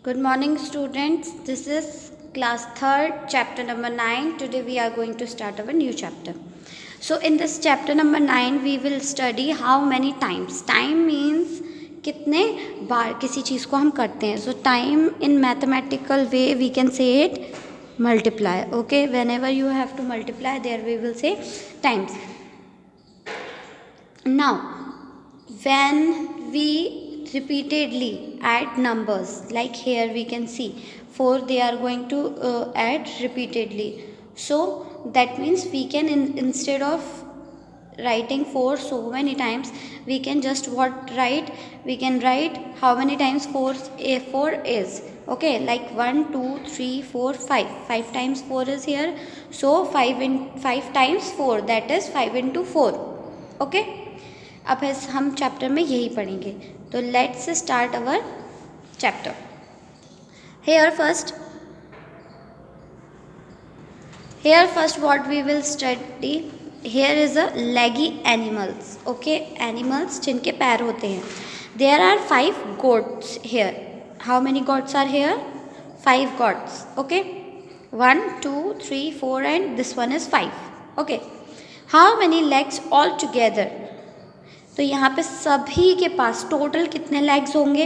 Good morning, students. This is class 3rd, chapter number 9. Today we are going to start our new chapter. So in this chapter number 9, we will study how many times. Time means कितने बार किसी चीज़ को हम करते हैं. So time in mathematical way we can say it multiply. Okay, whenever you have to multiply, there we will say times. Now, when we repeatedly add numbers, like here we can see 4, they are going to add repeatedly. So that means we can instead of writing 4 so many times, we can just write how many times 4 is. Okay, like 1 2 3 4 5 times 4 is here, so 5 times 4, that is 5 into 4. Okay, अब हम chapter में यही पढ़ेंगे. तो let's start our chapter. Here first what we will study, here is a leggy animals. Okay, animals जिनके पैर होते हैं. There are 5 goats here. How many goats are here? 5 goats. Okay, 1 2 3 4 and this one is 5. Okay, how many legs all together? तो यहाँ पे सभी के पास total कितने लेग्स होंगे,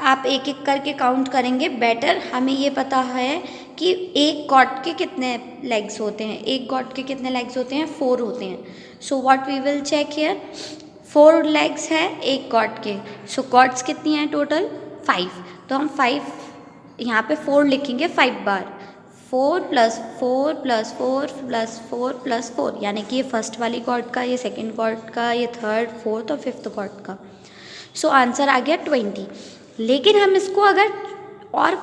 आप एक एक करके काउंट करेंगे. बेटर हमें ये पता है कि एक गॉड के कितने लेग्स होते हैं. एक गॉड के कितने लेग्स होते हैं? 4 होते हैं. So what we will check here, 4 legs है एक गॉड के. सो गॉड्स कितनी हैं टोटल? 5. तो हम 5 यहाँ पे 4 लिखेंगे 5 बार. 4 + 4 + 4 + 4 + 4, यानी कि ये फर्स्ट वाली गॉड का, ये सेकंड गॉड का, ये थर्ड, फोर्थ और फिफ्थ गॉड का. सो आंसर आ गया 20. लेकिन हम इसको अगर और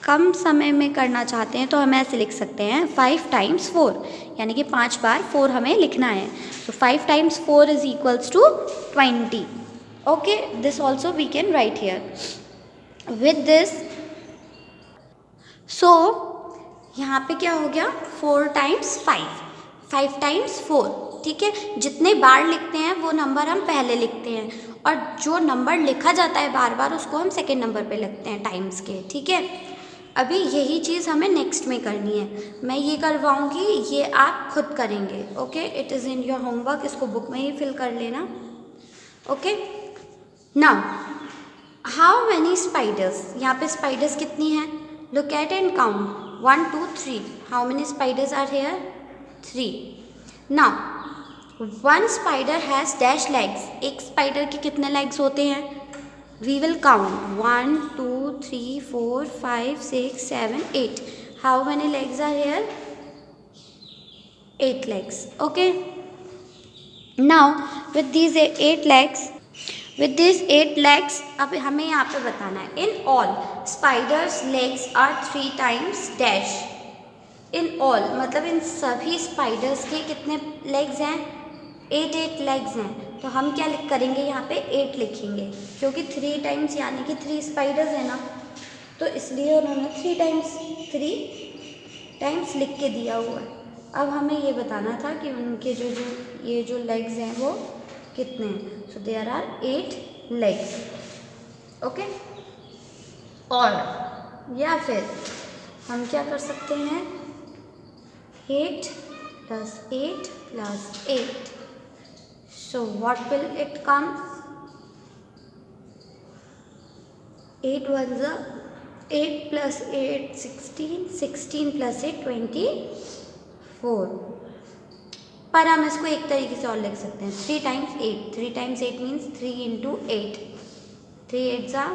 कम समय में करना चाहते हैं तो हम ऐसे लिख सकते हैं 5 times 4, यानी कि 5 बार 4 हमें लिखना है. So 5 times 4 is equals to 20. Okay, this also we can write here with this. So यहाँ पे क्या हो गया, 4 times 5 times 4. ठीक है, जितने बार लिखते हैं वो नंबर हम पहले लिखते हैं, और जो नंबर लिखा जाता है बार बार उसको हम सेकेंड नंबर पे लिखते हैं टाइम्स के. ठीक है, अभी यही चीज़ हमें नेक्स्ट में करनी है. मैं ये करवाऊँगी, ये आप खुद करेंगे. Okay, it is in your homework, इसको बुक में ही फिल कर लेना. Okay, now how many spiders, यहाँ पे स्पाइडर्स कितनी हैं? Look at and count 1 2 3. How many spiders are here? 3. Now, one spider has dash legs. एक स्पाइडर के कितने legs होते हैं? We will count 1 2 3 4 5 6 7 8. How many legs are here? 8 legs. Okay. Now, with these 8 legs, अब हमें यहाँ पे बताना है, in all spiders legs are 3 times dash. In all मतलब इन सभी स्पाइडर्स के कितने लेग्स हैं? 8 लेग्स हैं. तो हम क्या करेंगे, यहाँ पे 8 लिखेंगे, क्योंकि 3 times यानी कि 3 स्पाइडर्स है ना, तो इसलिए उन्होंने 3 times लिख के दिया हुआ है. अब हमें ये बताना था कि उनके जो लेग्स हैं वो कितने हैं. So there are 8 legs. Okay, और या फिर हम क्या कर सकते हैं, 8 + 8 + 8. So what will it come? 8 1 8 + 8 16, 16 + 8 24. पर हम इसको एक तरीके से और लिख सकते हैं, 3 times 8. 3 times 8 means 3 into 8. 3 8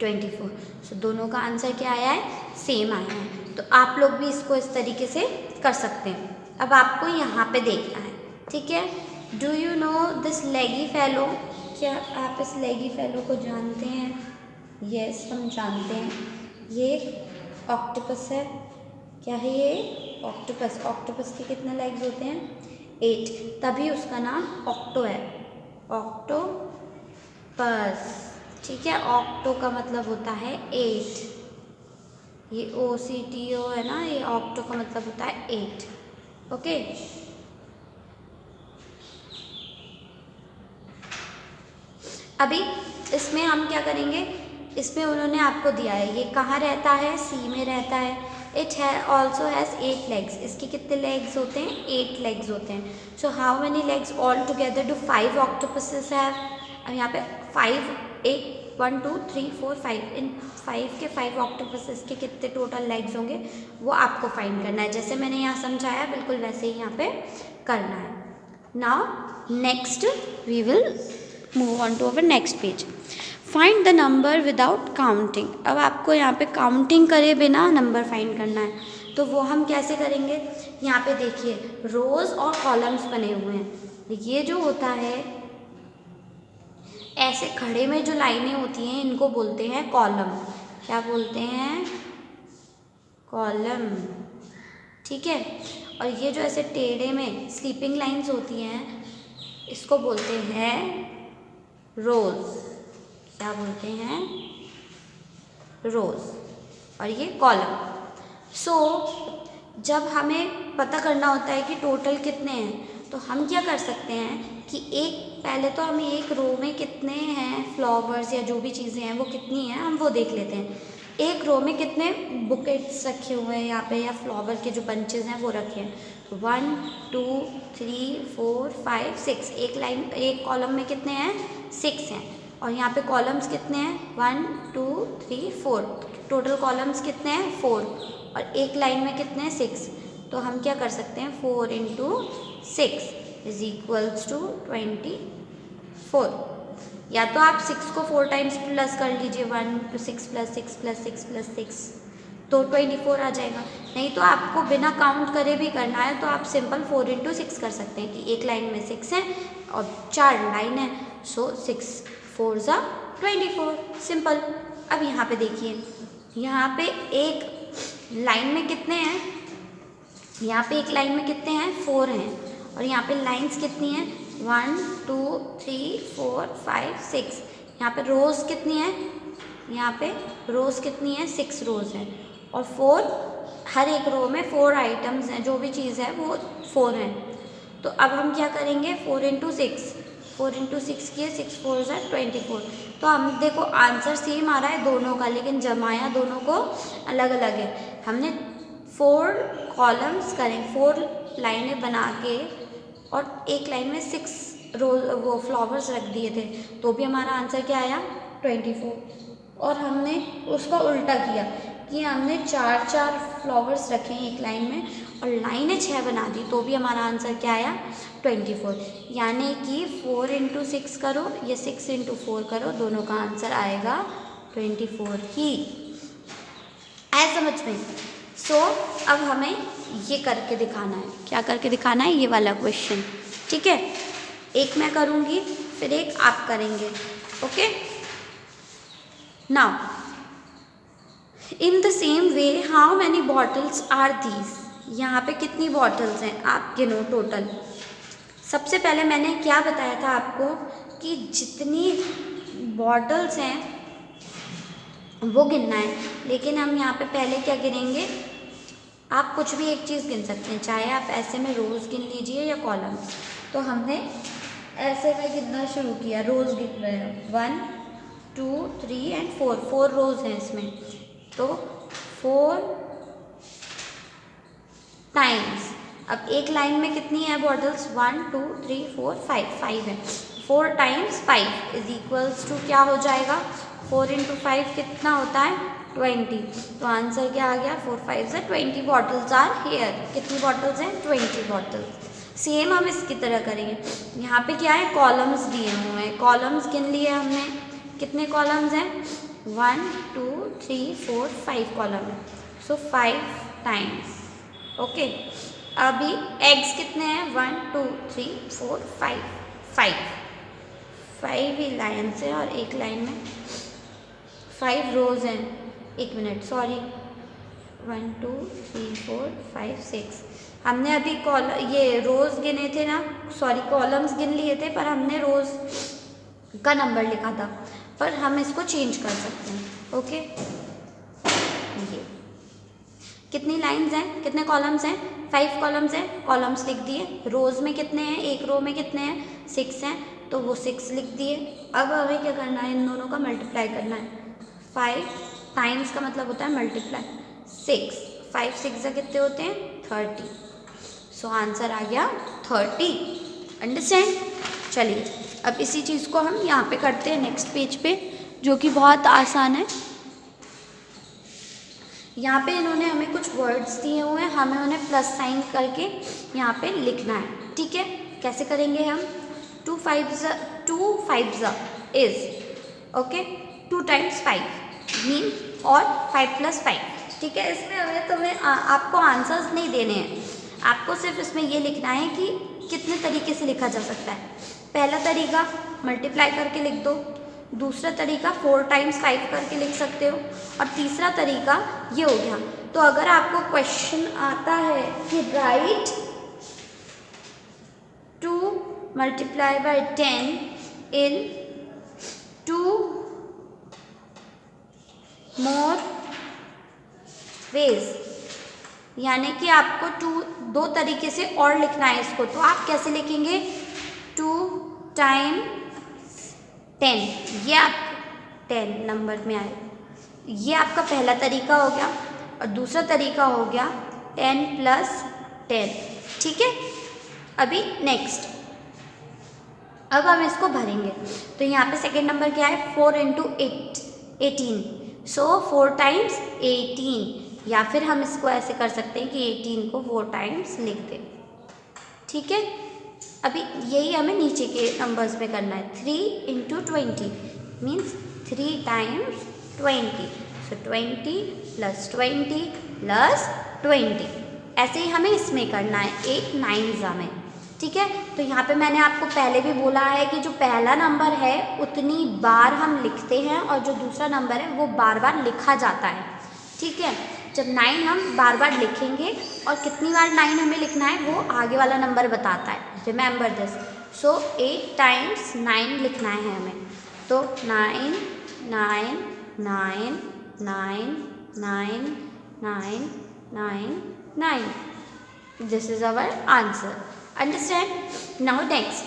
24. सो दोनों का आंसर क्या आया है? सेम आया है. तो आप लोग भी इसको इस तरीके से कर सकते हैं. अब आपको यहाँ पे देखना है. ठीक है, डू यू नो दिस लेगी फेलो? क्या आप इस लेगी फेलो को जानते हैं? यस, हम जानते हैं. ये ऑक्टोपस है. क्या है ये? ऑक्टोपस. ऑक्टोपस के कितने लेग्स होते हैं? 8. तभी उसका नाम ऑक्टो है, ऑक्टोपस. ठीक है, ऑक्टो का मतलब होता है 8. ये OCTO है ना, ये ऑक्टो का मतलब होता है 8. ओके, अभी इसमें हम क्या करेंगे, इसमें उन्होंने आपको दिया है, ये कहाँ रहता है, सी में रहता है। इट ऑल्सो हैज़ 8 लेग्स, इसके कितने लेग्स होते हैं, 8 लेग्स होते हैं। So how many legs all together do 5 octopuses have. अब यहाँ पे 5 1 1 2 3 4 5, इन 5 के 5 ऑक्टोपसेस के कितने टोटल लेग्स होंगे वो आपको फाइंड करना है। जैसे मैंने यहाँ समझाया बिल्कुल वैसे ही यहाँ पे करना है। Now next we will move on to our next page. Find the number without counting. अब आपको यहाँ पे काउंटिंग करे बिना नंबर फाइंड करना है, तो वो हम कैसे करेंगे। यहाँ पे देखिए रोज और कॉलम्स बने हुए हैं। ये जो होता है ऐसे खड़े में जो लाइनें होती हैं इनको बोलते हैं कॉलम। क्या बोलते हैं, कॉलम, ठीक है। और ये जो ऐसे टेढ़े में स्लीपिंग लाइंस होती हैं इसको बोलते हैं रोज। क्या बोलते हैं, रोज, और ये कॉलम। सो जब हमें पता करना होता है कि टोटल कितने हैं तो हम क्या कर सकते हैं कि पहले तो हम एक रो में कितने हैं फ्लावर्स या जो भी चीज़ें हैं वो कितनी हैं हम वो देख लेते हैं। एक रो में कितने बुकेट्स रखे हुए हैं यहाँ पे या फ्लावर के जो बंचेस हैं वो रखे हैं, तो 1 2 3 4 5 6, एक लाइन एक कॉलम में कितने हैं, 6 हैं। और यहाँ पे कॉलम्स कितने हैं, 1 2 3 4, टोटल कॉलम्स कितने हैं, 4, और एक लाइन में कितने हैं, 6। तो हम क्या कर सकते हैं, 4 × 6 इज इक्वल्स टू 24। या तो आप 6 को 4 टाइम्स प्लस कर लीजिए, 1 × 6 + 6 + 6 + 6, तो 24 आ जाएगा। नहीं तो आपको बिना काउंट करे भी करना है तो आप सिंपल 4 × 6 कर सकते हैं कि एक लाइन में 6 है और 4 लाइन है, सो 6 4 = 24, सिंपल। अब यहाँ पे देखिए, यहाँ पे एक लाइन में कितने हैं, यहाँ पे एक लाइन में कितने हैं, 4 हैं, और यहाँ पे लाइंस कितनी हैं, 1 2 3 4 5 6। यहाँ पे रोज़ कितनी है, यहाँ पे रोज़ कितनी है, 6 रोज़ हैं, और 4, हर एक रो में 4 आइटम्स हैं, जो भी चीज़ है वो 4 हैं। तो अब हम क्या करेंगे, 4 × 6, 4 × 6 किए, 6 4 = 24। तो हम देखो आंसर सेम आ रहा है दोनों का, लेकिन जमाया दोनों को अलग अलग है। हमने 4 कॉलम्स करें, 4 लाइनें बना के और एक लाइन में 6 वो फ्लावर्स रख दिए थे, तो भी हमारा आंसर क्या आया, 24। और हमने उसका उल्टा किया कि हमने 4 फ्लावर्स रखे हैं एक लाइन में और लाइनें 6 बना दी, तो भी हमारा आंसर क्या आया, 24। यानी कि 4 × 6 करो या 6 × 4 करो, दोनों का आंसर आएगा 24 ही। आया समझ में। सो अब हमें ये करके दिखाना है, क्या करके दिखाना है, ये वाला क्वेश्चन, ठीक है। एक मैं करूँगी फिर एक आप करेंगे, okay. Now in the same way how many bottles are these. यहाँ पे कितनी बॉटल्स हैं आप गिनो टोटल। सबसे पहले मैंने क्या बताया था आपको कि जितनी बॉटल्स हैं वो गिनना है, लेकिन हम यहाँ पे पहले क्या गिनेंगे, आप कुछ भी एक चीज़ गिन सकते हैं, चाहे आप ऐसे में रोज़ गिन लीजिए या कॉलम्स। तो हमने ऐसे में गिनना शुरू किया, रोज़ गिन रहे हैं, 1 2 3 और 4, 4 रोज़ हैं इसमें, तो 4 टाइम्स। अब एक लाइन में कितनी है बॉटल्स, 1 2 3 4 5, 5 है, 4 टाइम्स 5 इज इक्वल्स टू क्या हो जाएगा, 4 × 5 कितना होता है, 20। तो आंसर क्या आ गया, 4 5 = 20 बॉटल्स आर हेयर। कितनी बॉटल्स हैं, 20 बॉटल्स। सेम हम इसकी तरह करेंगे, यहाँ पे क्या है, कॉलम्स दिए हुए हैं, कॉलम्स गिन लिए हमने, कितने कॉलम्स हैं, 1 2 3 4 5 कॉलम है, सो 5 टाइम्स, ओके। अभी एग्स कितने हैं, 1 2 3 4 5, 5 ही लाइन से और एक लाइन में 5 रोज़ हैं, एक मिनट सॉरी, 1 2 3 4 5 6। हमने अभी ये रोज़ गिने थे ना, सॉरी कॉलम्स गिन लिए थे, पर हमने रोज़ का नंबर लिखा था, पर हम इसको चेंज कर सकते हैं, ओके। ये कितनी लाइंस हैं, कितने कॉलम्स हैं, 5 कॉलम्स हैं, कॉलम्स लिख दिए। रोज़ में कितने हैं, एक रो में कितने हैं, 6 हैं, तो वो 6 लिख दिए। अब हमें क्या करना है, इन दोनों का मल्टीप्लाई करना है, 5 टाइम्स का मतलब होता है मल्टीप्लाई 6, 5 6 कितने होते हैं 30। सो आंसर आ गया 30। अंडरस्टैंड। चलिए अब इसी चीज़ को हम यहाँ पे करते हैं नेक्स्ट पेज पे, जो कि बहुत आसान है। यहाँ पे इन्होंने हमें कुछ वर्ड्स दिए हुए हैं, हमें उन्हें प्लस साइन करके यहाँ पे लिखना है। ठीक है, कैसे करेंगे हम? 2 5 इज ओके, 2 टाइम्स 5 मीन और 5 + 5। ठीक है, इसमें तुम्हें आपको आंसर्स नहीं देने हैं, आपको सिर्फ इसमें ये लिखना है कि कितने तरीके से लिखा जा सकता है। पहला तरीका मल्टीप्लाई करके लिख दो, दूसरा तरीका 4 टाइम्स 5 करके लिख सकते हो, और तीसरा तरीका ये हो गया। तो अगर आपको क्वेश्चन आता है कि राइट 2 × 10 इन 2 मोर वेज, यानी कि आपको 2 तरीके से और लिखना है इसको, तो आप कैसे लिखेंगे? 2 टाइम्स 10, ये आप 10 नंबर में आए, ये आपका पहला तरीका हो गया, और दूसरा तरीका हो गया 10 + 10। ठीक है, अभी नेक्स्ट, अब हम इसको भरेंगे। तो यहाँ पे सेकेंड नंबर क्या है? 4 × 8 18, सो 4 टाइम्स 18, या फिर हम इसको ऐसे कर सकते हैं कि 18 को 4 टाइम्स लिख दें। ठीक है, अभी यही हमें नीचे के नंबर्स में करना है। 3 × 20 मीन्स 3 टाइम्स 20, सो 20 + 20 + 20, ऐसे ही हमें इसमें करना है 8 9 में। ठीक है, तो यहाँ पे मैंने आपको पहले भी बोला है कि जो पहला नंबर है उतनी बार हम लिखते हैं, और जो दूसरा नंबर है वो बार बार लिखा जाता है। ठीक है, जब 9 हम बार बार लिखेंगे, और कितनी बार 9 हमें लिखना है वो आगे वाला नंबर बताता है। Remember this. सो 8 टाइम्स 9 लिखना है हमें, तो 9 9 9 9 9 9 9 9, this is our answer. Understand. Now next,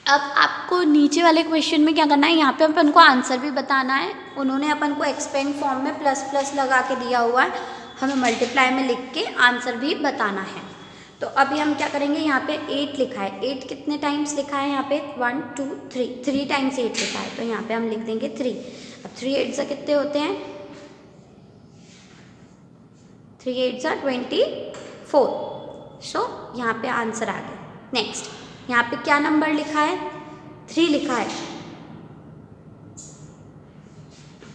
अब आपको नीचे वाले क्वेश्चन में क्या करना है? यहाँ पे अपन को आंसर भी बताना है। उन्होंने अपन को एक्सपेंड फॉर्म में प्लस लगा के दिया हुआ है, हमें मल्टीप्लाई में लिख के आंसर भी बताना है। तो अभी हम क्या करेंगे? यहाँ पे 8 लिखा है, 8 कितने टाइम्स लिखा है? यहाँ पे 1 2 3 टाइम्स 8 लिखा है, तो यहाँ पे हम लिख देंगे 3। अब 3 8 कितने होते हैं? 3 8 24, सो यहाँ पे आंसर आ गया। नेक्स्ट, यहाँ पे क्या नंबर लिखा है? 3 लिखा है,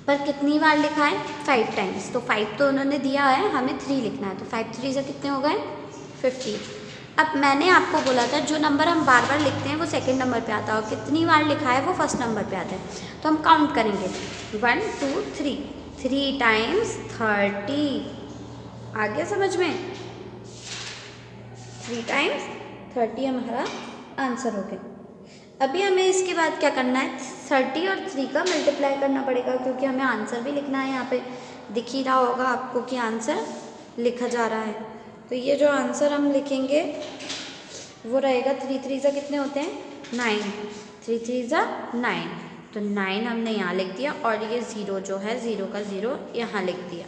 पर कितनी बार लिखा है? 5 टाइम्स, तो 5 तो उन्होंने दिया है, हमें 3 लिखना है, तो 5 3 से कितने हो गए? 50। अब मैंने आपको बोला था जो नंबर हम बार बार लिखते हैं वो सेकंड नंबर पे आता है, और कितनी बार लिखा है वो फर्स्ट नंबर पे आता है। तो हम काउंट करेंगे 1 2 3, 3 टाइम्स 30। आ गया समझ में? 3 टाइम्स 30 हमारा आंसर हो गया। अभी हमें इसके बाद क्या करना है? 30 और 3 का मल्टीप्लाई करना पड़ेगा, क्योंकि हमें आंसर भी लिखना है। यहाँ पे दिख ही रहा होगा आपको कि आंसर लिखा जा रहा है। तो ये जो आंसर हम लिखेंगे वो रहेगा 3 3 कितने होते हैं? 9, 3 3 9, तो 9 हमने यहाँ लिख दिया, और ये 0 जो है 0 का 0 यहाँ लिख दिया।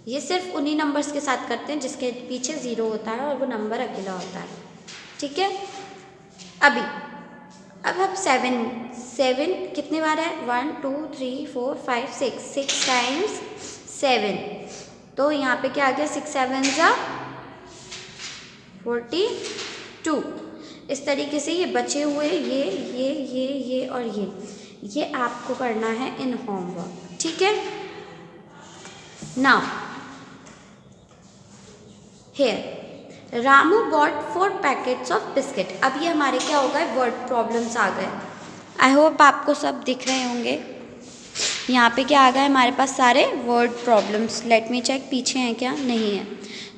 ये सिर्फ उन्हीं नंबर्स के साथ करते हैं जिसके पीछे 0 होता है और वो नंबर अकेला होता है। ठीक है, अभी अब हम 7 कितने बार है? 1 2 3 4 5 6 टाइम्स 7, तो यहाँ पे क्या आ गया? 6 7 42। इस तरीके से ये बचे हुए ये और ये आपको करना है इन होमवर्क। ठीक है, now here Ramu bought 4 packets of biscuit. अब ये हमारे क्या हो गए? वर्ड प्रॉब्लम्स आ गए। आई होप आपको सब दिख रहे होंगे। यहाँ पे क्या आ गया हमारे पास? सारे word problems. Let me check, पीछे हैं क्या? नहीं है।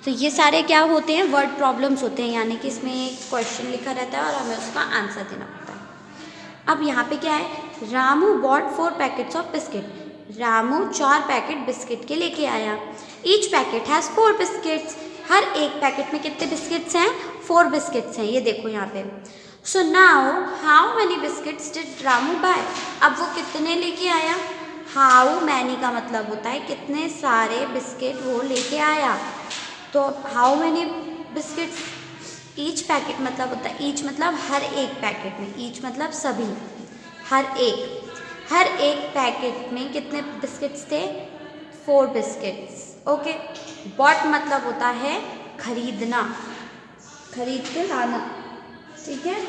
तो ये सारे क्या होते हैं? वर्ड प्रॉब्लम्स होते हैं, यानी कि इसमें एक क्वेश्चन लिखा रहता है और हमें उसका आंसर देना पड़ता है। अब यहाँ पे क्या है? Ramu bought 4 packets of biscuit. Ramu 4 packet biscuit के लेके आया। Each packet has 4 biscuits. हर एक पैकेट में कितने बिस्किट्स हैं? 4 बिस्किट्स हैं, ये देखो यहाँ पे। So now how many biscuits did Ramu buy? अब वो कितने लेके आया? हाउ मैनी का मतलब होता है कितने सारे बिस्किट वो लेके आया। तो how many biscuits, each packet मतलब होता है, ईच मतलब हर एक पैकेट में, ईच मतलब सभी, हर एक पैकेट में कितने बिस्किट्स थे, 4 बिस्किट्स। ओके। बॉट मतलब होता है खरीदना, खरीद के लाना, ठीक है,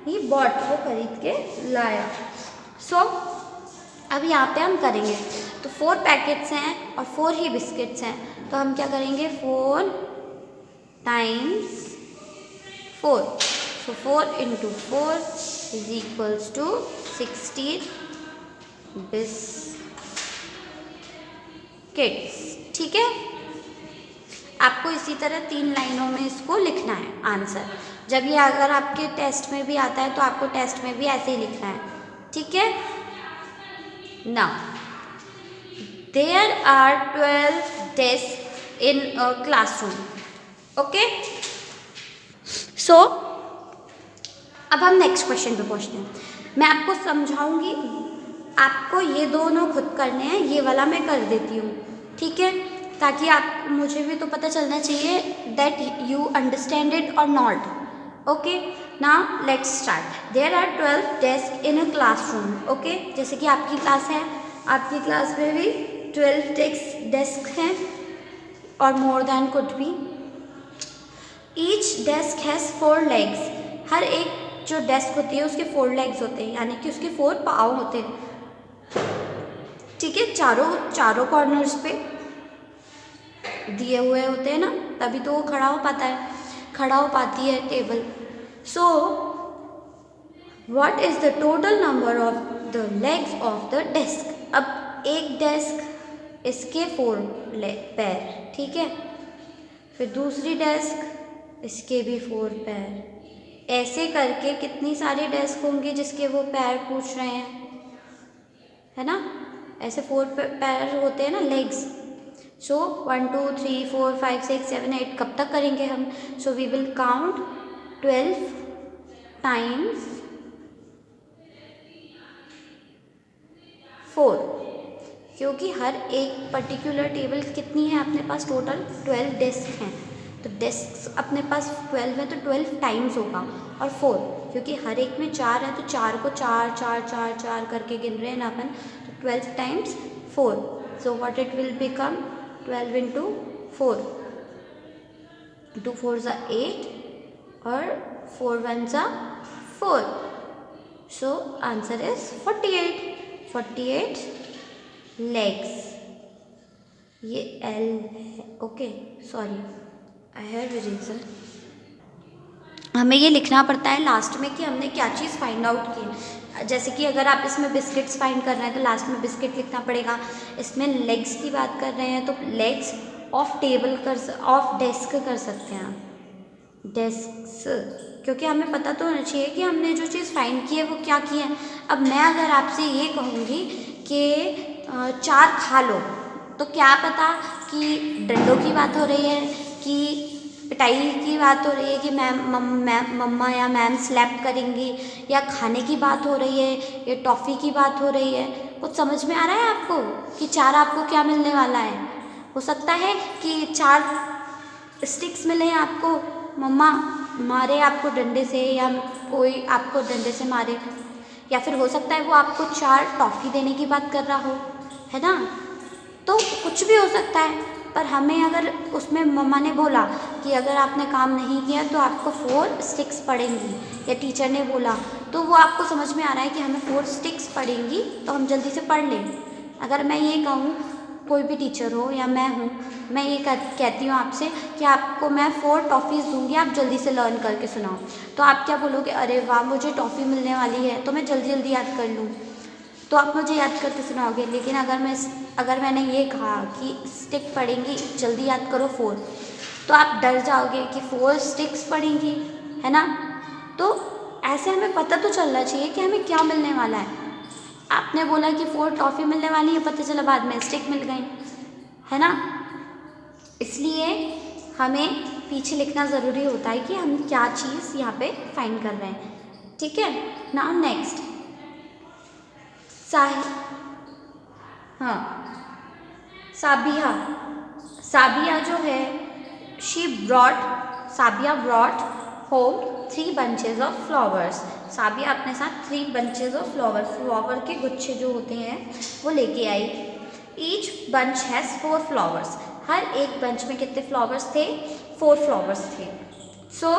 ही बॉट, वो खरीद के लाया। सो अब यहाँ पे हम करेंगे, तो 4 पैकेट्स हैं और 4 ही बिस्किट्स हैं, तो हम क्या करेंगे, 4 times 4, so 4 into 4 is equals to 16 biscuits. ठीक है, आपको इसी तरह 3 लाइनों में इसको लिखना है आंसर। जब ये अगर आपके टेस्ट में भी आता है तो आपको टेस्ट में भी ऐसे ही लिखना है, ठीक है। Now there are 12 desk in a classroom. Okay, so अब हम नेक्स्ट क्वेश्चन पे पहुंचते हैं। मैं आपको समझाऊंगी, आपको ये दोनों खुद करने हैं, ये वाला मैं कर देती हूँ, ठीक है, ताकि आप, मुझे भी तो पता चलना चाहिए दैट यू अंडरस्टैंड इट और not. Okay, now let's start. There are 12 desk in a classroom. Okay, जैसे कि आपकी क्लास है, आपकी क्लास में भी 12 डेस्क हैं और more than could be. Each desk has 4 legs. हर एक जो डेस्क होती है उसके 4 लेग्स होते हैं, यानी कि उसके 4 पाँव होते हैं, ठीक है, चारों कॉर्नर्स पे दिए हुए होते हैं ना, तभी तो वो खड़ा हो पाता है, खड़ा हो पाती है table. So what is the total number of the legs of the desk. अब एक डेस्क, इसके 4 पैर, ठीक है, फिर दूसरी डेस्क, इसके भी 4 पैर, ऐसे करके कितनी सारी डेस्क होंगी जिसके वो पैर पूछ रहे हैं, है ना, ऐसे 4 पैर होते हैं ना, लेग्स। सो 1 2 3 4 5 6 7 8 कब तक करेंगे हम। So we will count 12 times 4, क्योंकि हर एक पर्टिकुलर टेबल कितनी है अपने पास, टोटल 12 डेस्क हैं, तो डेस्क अपने पास 12 है, तो 12 टाइम्स होगा, और 4 क्योंकि हर एक में 4 है, तो 4 को 4 4 4 4 करके गिन रहे हैं ना अपन, तो 12 times 4। So what it will become, 12 into 4, 2 4 ज़ा 8 और 4 1 ज़ा 4। So answer is 48 legs. ये एल है, okay, sorry I have eraser. हमें ये लिखना पड़ता है लास्ट में कि हमने क्या चीज़ फाइंड आउट की। जैसे कि अगर आप इसमें बिस्किट्स फाइंड कर रहे हैं तो लास्ट में बिस्किट लिखना पड़ेगा। इसमें लेग्स की बात कर रहे हैं तो legs of table of desk कर सकते हैं आप, डेस्क्स, क्योंकि हमें पता तो होना चाहिए कि हमने जो चीज़ फाइंड की है वो क्या की है। अब मैं अगर आपसे ये कहूँगी कि 4 खा लो, तो क्या पता कि डंडों की बात हो रही है, कि पिटाई की बात हो रही है, कि मम्मा या मैम स्लैप करेंगी, या खाने की बात हो रही है, या टॉफ़ी की बात हो रही है। कुछ समझ में आ रहा है आपको कि 4 आपको क्या मिलने वाला है। हो सकता है कि 4 स्टिक्स मिले आपको, मम्मा मारे आपको डंडे से, या कोई आपको डंडे से मारे, या फिर हो सकता है वो आपको 4 टॉफ़ी देने की बात कर रहा हो, है ना, तो कुछ भी हो सकता है। पर हमें अगर उसमें मम्मा ने बोला कि अगर आपने काम नहीं किया तो आपको 4 स्टिक्स पड़ेंगी, या टीचर ने बोला, तो वो आपको समझ में आ रहा है कि हमें 4 स्टिक्स पड़ेंगी, तो हम जल्दी से पढ़ लें। अगर मैं ये कहूँ, कोई भी टीचर हो या मैं हूँ, मैं ये कहती हूँ आपसे कि आपको मैं 4 टॉफ़ीज़ दूँगी, आप जल्दी से लर्न करके सुनाओ, तो आप क्या बोलोगे, अरे वाह मुझे टॉफ़ी मिलने वाली है तो मैं जल्दी जल्दी याद कर लूँ, तो आप मुझे याद करके सुनाओगे। लेकिन अगर मैंने ये कहा कि स्टिक पड़ेंगी, जल्दी याद करो 4, तो आप डर जाओगे कि 4 स्टिक्स पड़ेंगी, है ना। तो ऐसे हमें पता तो चलना चाहिए कि हमें क्या मिलने वाला है। आपने बोला कि 4 टॉफ़ी मिलने वाली है, पता चला बाद में स्टिक मिल गई, है ना। इसलिए हमें पीछे लिखना ज़रूरी होता है कि हम क्या चीज़ यहाँ पे फाइंड कर रहे हैं, ठीक है। नाउ नेक्स्ट, हाँ, साबिया, साबिया जो है Sabia brought home 3 bunches of flowers. Sabia अपने साथ 3 bunches ऑफ फ्लावर के गुच्छे जो होते हैं वो लेके आई। ईच बंच हैज़ 4 फ्लावर्स, हर एक बंच में कितने फ्लावर्स थे? 4 फ्लावर्स थे। So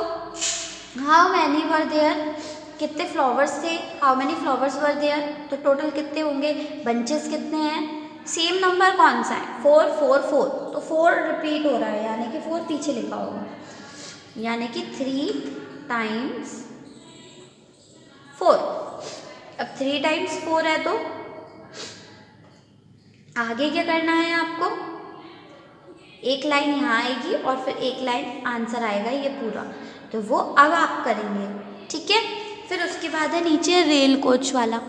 how many were there, कितने फ्लावर्स थे? How many flowers were there, तो टोटल कितने होंगे? बंचेस कितने हैं? सेम नंबर कौन सा है? 4 4 4, तो 4 रिपीट हो रहा है, यानी कि 4 पीछे लिखा होगा, यानी कि 3 times 4। अब 3 times 4 है तो आगे क्या करना है आपको? एक लाइन यहाँ आएगी और फिर एक लाइन आंसर आएगा ये पूरा, तो वो अब आप करेंगे, ठीक है। फिर उसके बाद है नीचे रेल कोच वाला,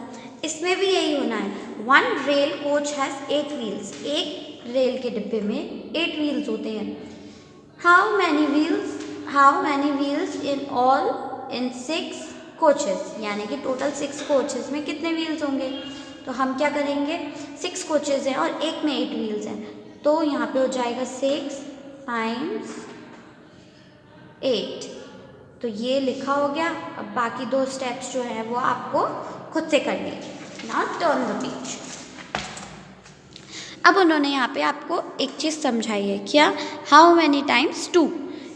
इसमें भी यही होना है। 1 रेल कोच हैज़ 8 व्हील्स, एक रेल के डिब्बे में 8 व्हील्स होते हैं। How many wheels in all in 6 coaches, यानी कि टोटल 6 कोचेस में कितने व्हील्स होंगे? तो हम क्या करेंगे, 6 कोचेस हैं और एक में 8 व्हील्स हैं, तो यहाँ पे हो जाएगा 6 times 8, तो ये लिखा हो गया। अब बाकी 2 स्टेप्स जो हैं वो आपको खुद से करने हैं। Now turn the page. अब उन्होंने यहाँ पे आपको एक चीज़ समझाई है, क्या? हाउ मैनी टाइम्स 2,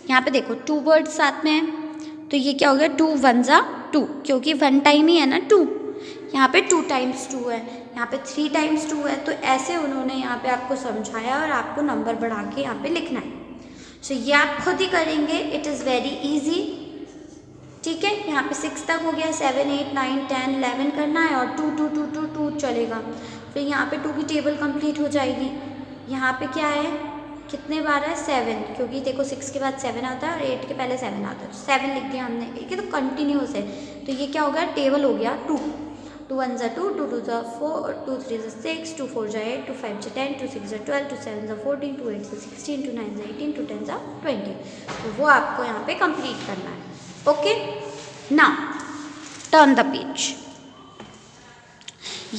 यहाँ पे देखो 2 वर्ड्स साथ में हैं, तो ये क्या हो गया? 2 1 जा 2, क्योंकि 1 टाइम ही है ना 2, यहाँ पे 2 times 2 है, यहाँ पे 3 times 2 है, तो ऐसे उन्होंने यहाँ पे आपको समझाया और आपको नंबर बढ़ा के यहाँ पे लिखना है। सो ये आप खुद ही करेंगे, इट इज़ वेरी ईजी, ठीक है। यहाँ पे 6 तक हो गया, 7 8 9 10 11 करना है और 2 2 2 2 2 चलेगा। फिर यहाँ पे 2 की टेबल कंप्लीट हो जाएगी। यहाँ पे क्या है, कितने बार है? 7, क्योंकि देखो 6 के बाद 7 आता है और 8 के पहले 7 आता है, 7 लिख दिया हमने, ठीक है। तो कंटिन्यूस है, तो ये क्या हो गया? टेबल हो गया 2 2 1 जा 2 2 2 जा 4 2 3 जा 6 2 4 जा 8 2 5 जा 10 2 6 जा 12 2 7 जा 14 2 8 जा 16 2 9 जा 18 2 10 जा 20, तो वो आपको यहाँ पे कंप्लीट करना है। Okay, now turn the page.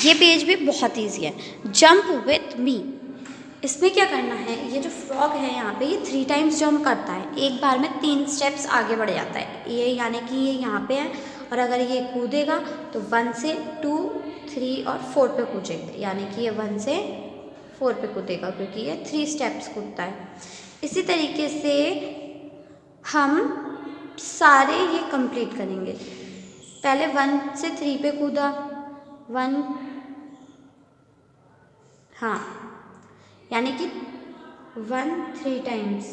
ये पेज भी बहुत ईजी है। जंप विथ मी, इसमें क्या करना है, ये जो फ्रॉग है यहाँ पे ये 3 times जंप करता है, एक बार में 3 स्टेप्स आगे बढ़ जाता है ये, यानी कि ये यहाँ पे है और अगर ये कूदेगा तो 1 से 2 3 और 4 पे कूदेगा, यानी कि ये 1 से 4 पे कूदेगा क्योंकि ये 3 स्टेप्स कूदता है। इसी तरीके से हम सारे ये कंप्लीट करेंगे। पहले 1 से 3 पे कूदा, 1, हाँ, यानी कि 1 3 times,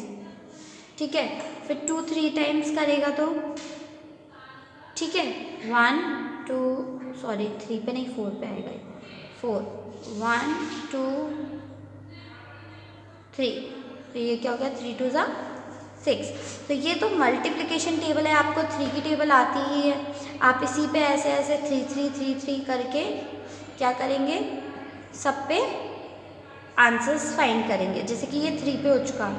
ठीक है। फिर 2 3 times करेगा तो ठीक है, 1 2 सॉरी 3 पे नहीं 4 पे आएगा, 4 1 2 3, तो ये क्या हो गया? 3 2 जा 6। तो ये तो मल्टीप्लिकेशन टेबल है, आपको 3 की टेबल आती ही है। आप इसी पे ऐसे ऐसे 3 3 3 3 करके क्या करेंगे, सब पे आंसर्स फाइंड करेंगे। जैसे कि ये 3 पे हो चुका,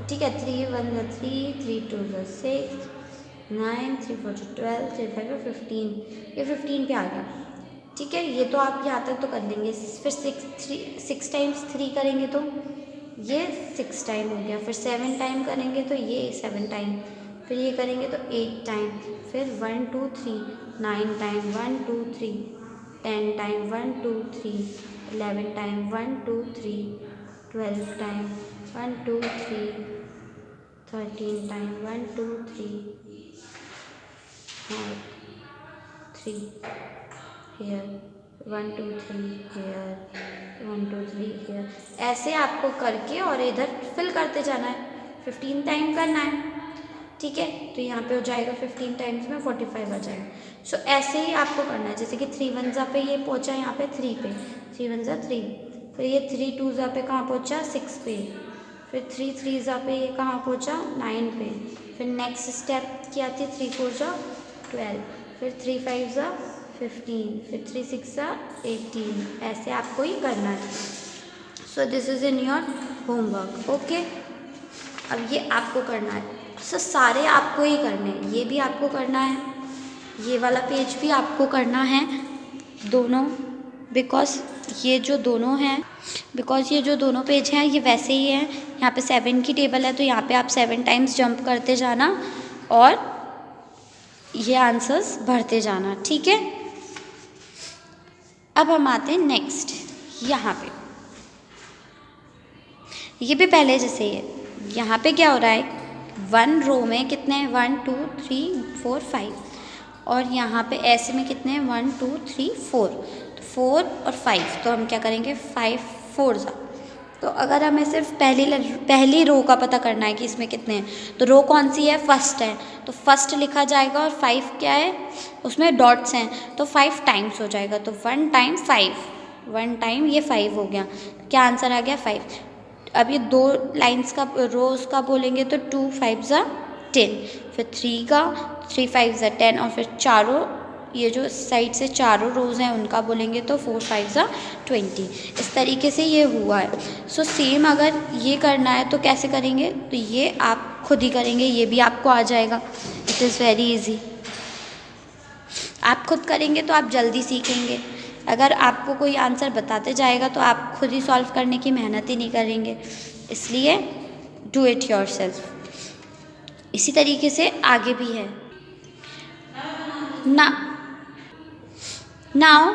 ठीक है, 3 1 जा 3 3 2 जा 6 9 3 4 जा 12 3 5 जा 15, ये 15 पे आ गया, ठीक है। ये तो आप यहाँ तक तो कर लेंगे। फिर 6 times 3 करेंगे तो ये 6 टाइम हो गया, फिर 7 टाइम करेंगे तो ये 7 टाइम, फिर ये करेंगे तो 8 टाइम, फिर 1 2 3 9 time 1 2 3 10 time 1 2 3 11 time 1 2 3 12 time 1 2 3 13 time 1 2 3 और 3 here 1 2 3 here 1 2 3 here, ऐसे आपको करके और इधर फिल करते जाना है। 15 टाइम करना है, ठीक है। तो यहाँ पे हो जाएगा 15 टाइम्स में 45 आ जाएगा। सो ऐसे ही आपको करना है। जैसे कि 3 1 जा पे ये पहुँचा यहाँ पे 3 पे, 3 1 जा 3, फिर ये 3 2 जा पे कहाँ पहुँचा 6 पे, फिर 3 3 जा पे ये कहाँ पहुँचा 9 पे, फिर नेक्स्ट स्टेप क्या थी 3 4 जा 12, फिर 3 5 जा 15, फिर 3 6 जा 18, ऐसे आपको ही करना है। So this is in your homework, okay. अब ये आपको करना है, सो सारे आपको ही करने हैं, ये भी आपको करना है, ये वाला पेज भी आपको करना है, दोनों, बिकॉज ये जो दोनों हैं, बिकॉज ये जो दोनों पेज हैं ये वैसे ही हैं, यहाँ पे 7 की टेबल है तो यहाँ पे आप 7 टाइम्स जंप करते जाना और ये आंसर्स भरते जाना, ठीक है। अब हम आते हैं नेक्स्ट, यहाँ पे ये भी पहले जैसे ही है। यहाँ पे क्या हो रहा है, 1 रो में कितने हैं, 1 2 3 4 5, और यहाँ पे ऐसे में कितने हैं, 1 2 3 4, 4 और 5, तो हम क्या करेंगे 5 4 सा। तो अगर हमें सिर्फ पहली रो का पता करना है कि इसमें कितने हैं, तो रो कौन सी है, फर्स्ट है, तो फर्स्ट लिखा जाएगा और 5 क्या है, उसमें डॉट्स हैं, तो 5 टाइम्स हो जाएगा, तो 1 टाइम 5, 1 टाइम ये 5 हो गया, क्या आंसर आ गया 5। अब ये 2 लाइन्स का रोज का बोलेंगे तो 2 5 ज़ा 10, फिर 3 का 3 5 ज़ा 10, और फिर चारों ये जो साइड से चारों रोज़ हैं उनका बोलेंगे तो 4 5 ज़ा 20। इस तरीके से ये हुआ है। सो सेम अगर ये करना है तो कैसे करेंगे, तो ये आप खुद ही करेंगे, ये भी आपको आ जाएगा। It is very easy. आप खुद करेंगे तो आप जल्दी सीखेंगे, अगर आपको कोई आंसर बताते जाएगा तो आप खुद ही सॉल्व करने की मेहनत ही नहीं करेंगे, इसलिए डू इट योरसेल्फ। इसी तरीके से आगे भी है ना। Now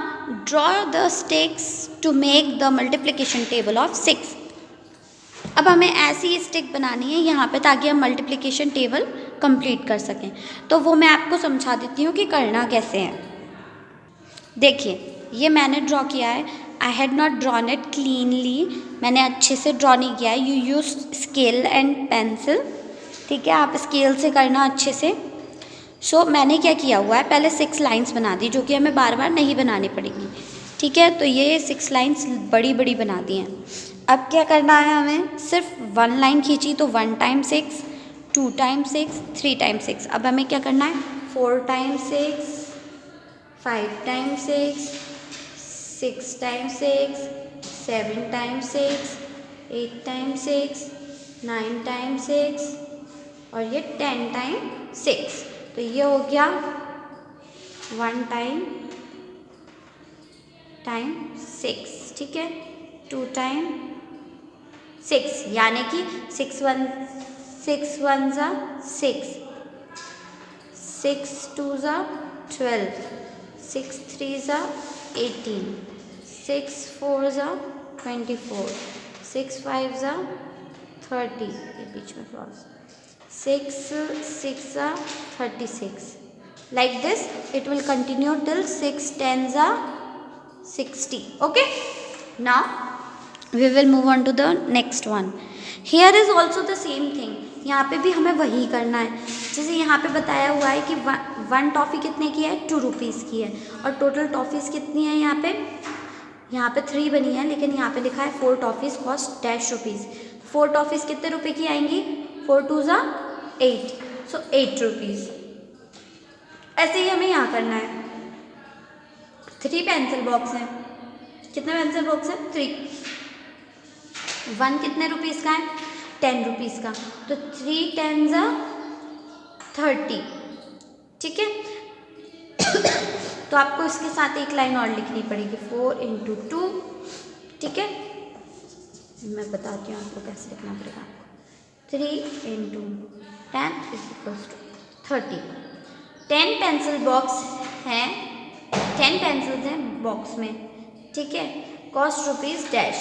draw the sticks to make the multiplication table of 6। अब हमें ऐसी स्टिक बनानी है यहाँ पे ताकि हम मल्टीप्लिकेशन टेबल कंप्लीट कर सकें, तो वो मैं आपको समझा देती हूँ कि करना कैसे है। देखिए ये मैंने ड्रॉ किया है, I had not drawn it cleanly, मैंने अच्छे से ड्रॉ नहीं किया है। You use scale and pencil, ठीक है, आप स्केल से करना अच्छे से। सो मैंने क्या किया हुआ है, पहले 6 लाइन्स बना दी जो कि हमें बार बार नहीं बनानी पड़ेगी, ठीक है। तो ये 6 लाइन्स बड़ी बड़ी बना दी हैं। अब क्या करना है, हमें सिर्फ 1 लाइन खींची तो 1 टाइम 6, 2 टाइम 6, 3 टाइम 6। अब हमें क्या करना है, 4 time 6, 5 time 6, 6 time 6, 7 time 6, 8 time 6, 9 time 6 और ये 10 टाइम 6। तो ये हो गया 1 टाइम 6, ठीक है। 2 टाइम 6 यानी कि 6 1 ज़ा 6, 6 2 ज़ा 12, 6 3 ज़ा 18, 6 4 ज़ा 24, 6 5 ज़ा 30, ये बीच में क्रॉस, 6 6 ज़ा 36। Like this it will continue till 6 10 ज़ा 60. Okay, now we will move on to the next one. Here is also the same thing, यहाँ पे भी हमें वही करना है। जैसे यहाँ पे बताया हुआ है कि 1 टॉफ़ी कितने की है, 2 रुपीज़ की है, और टोटल टॉफ़ीज़ कितनी है, यहाँ पे 3 बनी है, लेकिन यहाँ पे लिखा है 4 टॉफ़ीज़ कॉस्ट ₹। 4 टॉफ़ीज़ कितने रुपए की आएंगी, 4 2 ज़ा 8, सो 8 रुपीज़। ऐसे ही हमें यहाँ करना है। 3 पेंसिल बॉक्स हैं, कितने पेंसिल बॉक्स हैं, 3। 1 कितने रुपीज़ का है, 10 रुपीज़ का, तो 3 10 ज़ा 30, ठीक है। तो आपको इसके साथ एक लाइन और लिखनी पड़ेगी, 4 × 2, ठीक है। मैं बताती हूँ आपको कैसे लिखना पड़ेगा। 3 × 10 = 30। 10 पेंसिल बॉक्स हैं, 10 पेंसिल्स हैं बॉक्स में, ठीक है। Cost ₹dash.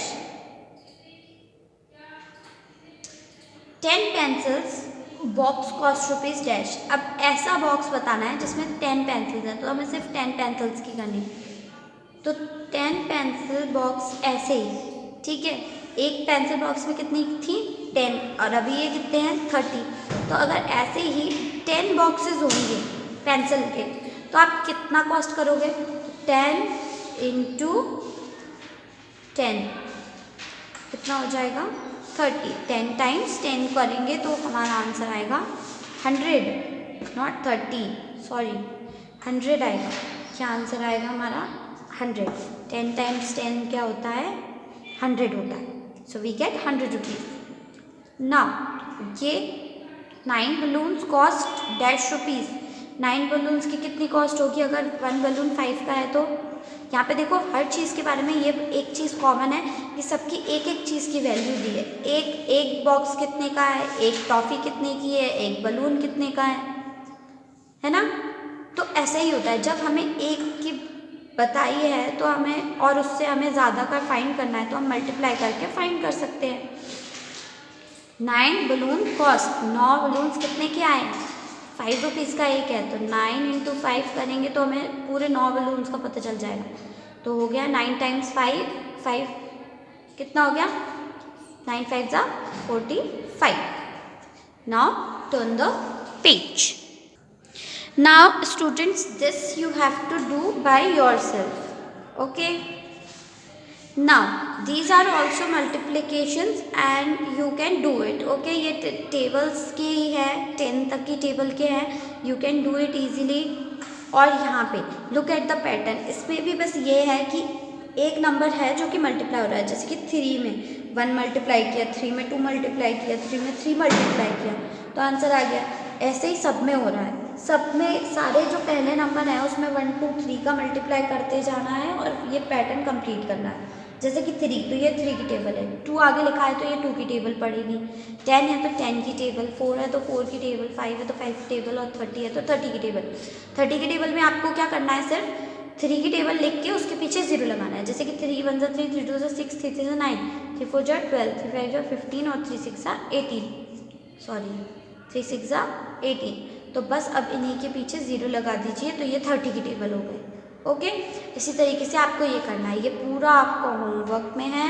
10 pencils box cost ₹dash. अब ऐसा बॉक्स बताना है जिसमें 10 पेंसिल्स हैं, तो हमें सिर्फ 10 पेंसिल्स की करनी है। तो 10 पेंसिल बॉक्स ऐसे ही, ठीक है। एक पेंसिल बॉक्स में कितनी थी, 10, और अभी ये कितने हैं, 30। तो अगर ऐसे ही 10 बॉक्सेस होंगे पेंसिल के, तो आप कितना कॉस्ट करोगे, 10 × 10 कितना हो जाएगा, 30। 10 टाइम्स 10 करेंगे तो हमारा आंसर आएगा 100, नॉट 30, सॉरी 100 आएगा। क्या आंसर आएगा हमारा, 100। 10 टाइम्स 10 क्या होता है, 100 होता है। So we get 100 rupees. Now ये 9 बलून्स कॉस्ट ₹। 9 बलून्स की कितनी कॉस्ट होगी अगर 1 बलून 5 का है तो? यहाँ पे देखो हर चीज़ के बारे में ये एक चीज़ कॉमन है कि सबकी एक एक चीज़ की वैल्यू दी है। एक बॉक्स कितने का है, एक टॉफ़ी कितने की है, एक बलून कितने का है ना? तो ऐसा ही होता है, जब हमें एक की बताई है तो हमें और उससे हमें ज़्यादा का फाइंड करना है तो हम मल्टीप्लाई करके फाइंड कर सकते हैं। 9 बलून कॉस्ट, 9 बलून्स कितने के आए हैं? 5 रुपीज़ का एक है, तो 9 × 5 करेंगे तो हमें पूरे 9 बलून्स का पता चल जाएगा। तो हो गया 9 × 5, 5 कितना हो गया? 9 × 5 = 45. Now turn the page. Now students, this you have to do by yourself. Okay. Now these are also multiplications and you can do it. Okay, ये टेबल्स के ही है, 10 तक की टेबल के हैं, you can do it easily. और यहाँ पे look at the pattern, इसमें भी बस ये है कि एक नंबर है जो कि मल्टीप्लाई हो रहा है, जैसे कि 3 में 1 मल्टीप्लाई किया, 3 में 2 मल्टीप्लाई किया, 3 में 3 मल्टीप्लाई किया, तो आंसर आ गया। ऐसे ही सब में हो रहा है, सब में सारे जो पहले नंबर हैं उसमें 1 2 3 का मल्टीप्लाई करते जाना है और ये पैटर्न कंप्लीट करना है। जैसे कि 3, तो ये 3 की टेबल है, 2 आगे लिखा है तो ये 2 की टेबल पड़ेगी, 10 है तो 10 की टेबल, 4 है तो 4 की टेबल, 5 है तो 5 की टेबल और 30 है तो 30 की टेबल। 30 की टेबल में आपको क्या करना है, सिर्फ 3 की टेबल लिख के उसके पीछे 0 लगाना है। जैसे कि 3 1 × 3, 3 2 × 6, 3 3 × 9, 3 4 × 12, 3 5 × 15 और 3 6 × 18, सॉरी 3 6 × 18। तो बस अब इन्हीं के पीछे 0 लगा दीजिए तो ये 30 की टेबल हो गई। ओके, इसी तरीके से आपको ये करना है, ये पूरा आपको होमवर्क में है।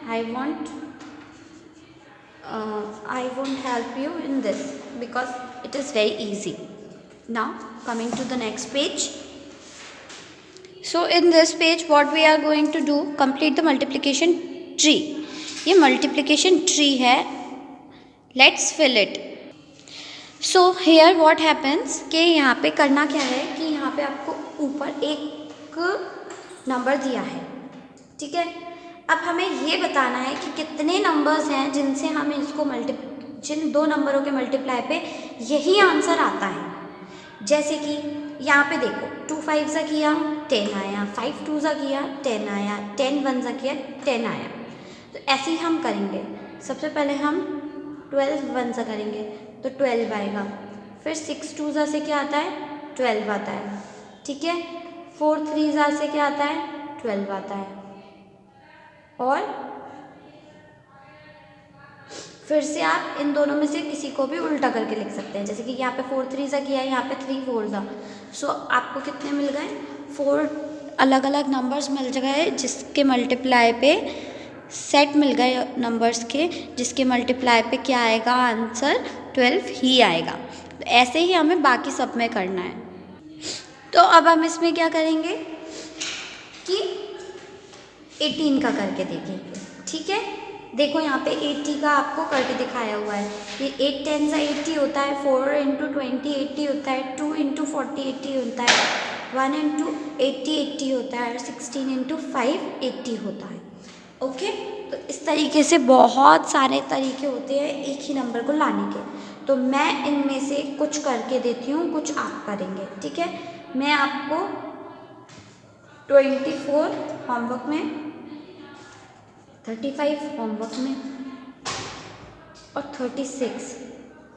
I won't help you in this because it is very easy. Now coming to the next page. So in this page what we are going to do, complete the multiplication tree. ये multiplication tree है, let's fill it. So here what happens कि यहाँ पे करना क्या है कि यहाँ पे आपको ऊपर एक नंबर दिया है, ठीक है। अब हमें ये बताना है कि कितने नंबर्स हैं जिनसे हम इसको जिन दो नंबरों के मल्टीप्लाई पे यही आंसर आता है। जैसे कि यहाँ पे देखो 2 5 सा किया 10 आया, 5 2 सा किया 10 आया, 10 1 सा किया 10 आया। तो ऐसे ही हम करेंगे। सबसे पहले हम 12 1 सा करेंगे तो 12 आएगा, फिर 6 2 सा से क्या आता है 12 आता है, ठीक है। 4 3 सा से क्या आता है 12 आता है, और फिर से आप इन दोनों में से किसी को भी उल्टा करके लिख सकते हैं। जैसे कि यहाँ पे 4 3 सा किया है, यहाँ पे 3 4 सा। सो आपको कितने मिल गए 4 अलग अलग नंबर्स मिल गए जिसके मल्टीप्लाई पे सेट मिल गए नंबर्स के, जिसके मल्टीप्लाई पे क्या आएगा आंसर 12 ही आएगा। तो ऐसे ही हमें बाकी सब में करना है। तो अब हम इसमें क्या करेंगे कि 18 का करके देखेंगे, ठीक है। देखो यहाँ पे 80 का आपको करके दिखाया हुआ है। ये 8 10 सा 80 होता है, 4 × 20 80 होता है, 2 × 40 80 होता है, 1 × 80 80 होता है, और 16 × 5 80 होता है। ओके, तो इस तरीके से बहुत सारे तरीके होते हैं एक ही नंबर को लाने के। तो मैं इनमें से कुछ करके देती हूँ, कुछ आप करेंगे, ठीक है। मैं आपको 24 होमवर्क में, 35 होमवर्क में और 36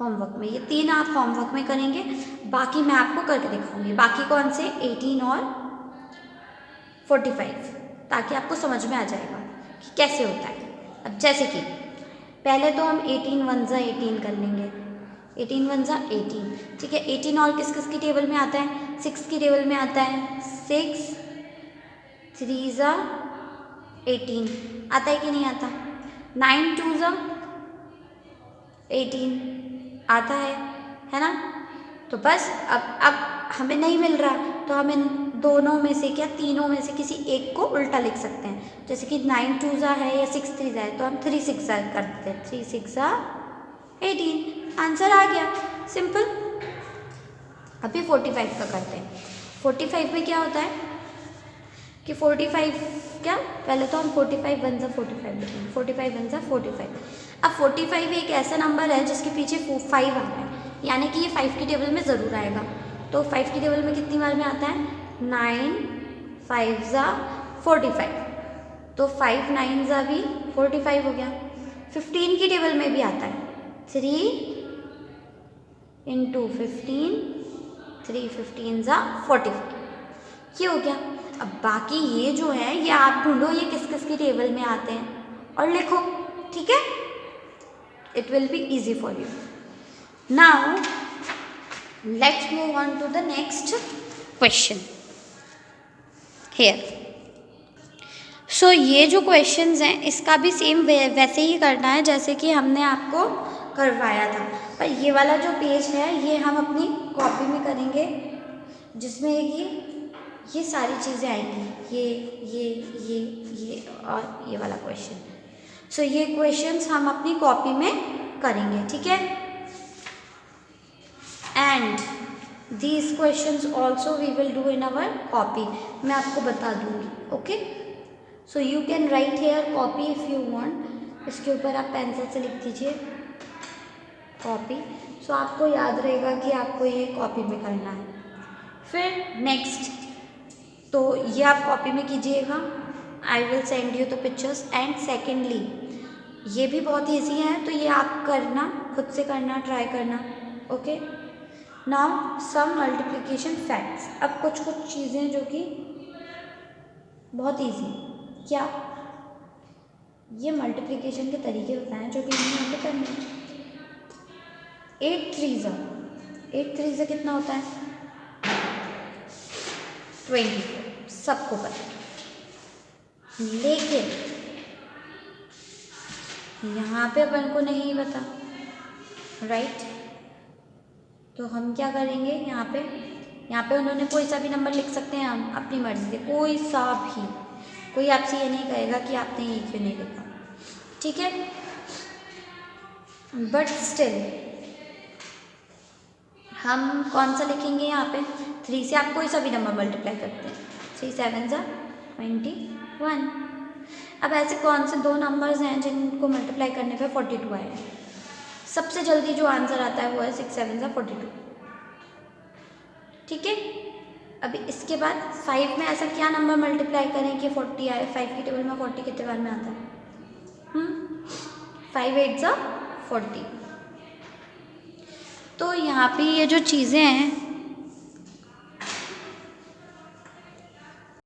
होमवर्क में, ये 3 आप होमवर्क में करेंगे, बाकी मैं आपको करके दिखाऊंगी। बाकी कौन से 18 और 45, ताकि आपको समझ में आ जाएगा कि कैसे होता है। अब जैसे कि पहले तो हम 18 1 सा 18 कर लेंगे, 18 1 सा 18, ठीक है। 18 और किस किस की टेबल में आता है 6 की टेबल में आता है, 6 3 सा 18 आता है कि नहीं आता। 9 2 सा 18 आता है ना। तो बस अब हमें नहीं मिल रहा तो हम इन दोनों में से क्या तीनों में से किसी एक को उल्टा लिख सकते हैं। जैसे कि 9 2 सा है या 6 3 सा है तो हम 3 6 सा कर देते हैं, 3 6 सा 18, आंसर आ गया, सिंपल। अभी 45 का करते हैं। 45 में क्या होता है कि 45 क्या, पहले तो हम 45 1 सा 45 लिखेंगे, 45 1 सा 45। अब 45 एक ऐसा नंबर है जिसके पीछे 5 आ रहा है, यानी कि ये 5 की टेबल में ज़रूर आएगा। तो 5 की टेबल में कितनी बार में आता है? 9 5 ज़ा 45, तो 5 9 ज़ा भी 45 हो गया। 15 की टेबल में भी आता है 3 इंटू 15, 3 15 ज़ा 45, ये हो गया। अब बाकी ये जो है ये आप ढूंढो ये किस किस की टेबल में आते हैं और लिखो, ठीक है? It will be easy for you. Now let's move on to the next question here. So ये जो क्वेश्चंस हैं इसका भी सेम वैसे ही करना है जैसे कि हमने आपको करवाया था, पर ये वाला जो पेज है ये हम अपनी कॉपी में करेंगे, जिसमें ये सारी चीज़ें आएंगी, ये और ये वाला क्वेश्चन। सो ये क्वेश्चंस हम अपनी कॉपी में करेंगे, ठीक है? And these questions also we will do in our copy, मैं आपको बता दूंगी, okay? So you can write here copy if you want, इसके ऊपर आप पेंसिल से लिख दीजिए कॉपी। सो आपको याद रहेगा कि आपको ये कॉपी में करना है। फिर नेक्स्ट, तो ये आप कॉपी में कीजिएगा, I will send you the pictures. And secondly ये भी बहुत ईजी है, तो ये आप करना, खुद से करना, ट्राई करना, okay? Now some multiplication facts. अब कुछ चीज़ें जो कि बहुत ईजी, क्या ये मल्टीप्लिकेशन के तरीके बताएं जो कि हमें यहाँ पे करने हैं। 8 3 ज़ा कितना होता है? 24, सबको पता है। लेकिन यहाँ पे अपन को नहीं पता, राइट? तो हम क्या करेंगे, यहाँ पे उन्होंने कोई सा भी नंबर लिख सकते हैं, हम अपनी मर्जी से कोई सा भी, कोई आपसे ये नहीं कहेगा कि आपने ये क्यों नहीं लिखा, ठीक है? बट स्टिल हम कौन सा लिखेंगे यहाँ पे? 3 से आप कोई सा भी नंबर मल्टीप्लाई करते हैं, 3 7 ज़ा 21। अब ऐसे कौन से दो नंबर्स हैं जिनको मल्टीप्लाई करने पे 42 आए हैं? सबसे जल्दी जो आंसर आता है वो है 6 7 ज़ा 42, ठीक है? अभी इसके बाद 5 में ऐसा क्या नंबर मल्टीप्लाई करें कि 40 आए? 5 की टेबल में 40 कितने बार में आता है? 5 8 ज़ा 40। तो यहाँ पे ये जो चीज़ें हैं